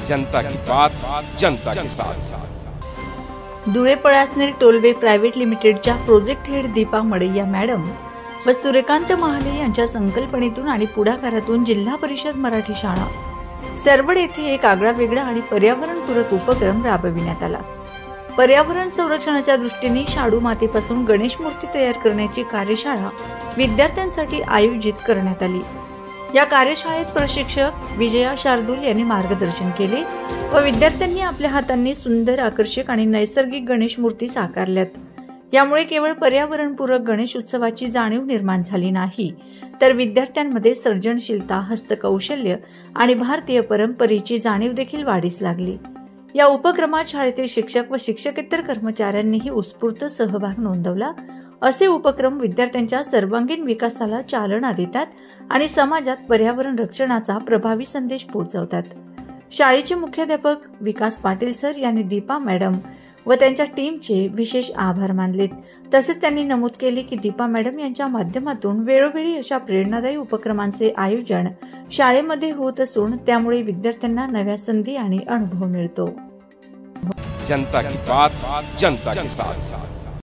जनता की बात, जनता के साथ। धुळे पळासनेर टोलवे प्रायव्हेट लिमिटेडच्या प्रोजेक्ट हेड दीपा मडैया मॅडम व सूर्यकांत महाले यांच्या संकल्पनेतून आणि पुढाकारातून जिल्हा परिषद मराठी शाळा सरवड येथे एक आगळावेगळा आणि पर्यावरणपूरक उपक्रम राबविण्यात आला। पर्यावरण संरक्षणाच्या दृष्टीने शाडू मातीपासून गणेश मूर्ती तयार करण्याची कार्यशाळा विद्यार्थ्यांसाठी आयोजित करण्यात आली। या कार्यशाळेत प्रशिक्षक विजया शार्दूल यांनी मार्गदर्शन केले व विद्यार्थ्यांनी आपल्या हातांनी सुंदर, आकर्षक आणि नैसर्गिक गणेश मूर्ती साकारल्यात। यामुळे केवळ पर्यावरणपूरक गणेश उत्सवाची जाणीव निर्माण झाली नाही, तर विद्यार्थ्यांमध्ये सर्जनशीलता, हस्तकौशल्य आणि भारतीय परंपरेची जाणीव देखील वाढीस लागली। या उपक्रमात शाळेतील शिक्षक व शिक्षकेतर कर्मचाऱ्यांनीही उत्स्फूर्त सहभाग नोंदवला। असे उपक्रम विद्यार्थ्यांच्या सर्वांगीण विकासाला चालना देतात आणि समाजात पर्यावरण रक्षणाचा प्रभावी संदेश पोहोचवतात। शाळेचे मुख्याध्यापक विकास पाटील सर यांनी दीपा मॅडम व त्यांच्या टीमचे विशेष आभार मानले। तसेच त्यांनी नमूद केले की दीपा मॅडम यांच्या माध्यमातून वेळोवेळी अशा प्रेरणादायी उपक्रमांचे आयोजन शाळेमध्ये होत असून त्यामुळे विद्यार्थ्यांना नव्या संधी आणि अनुभव मिळतो। जनता की बात, जनता के साथ।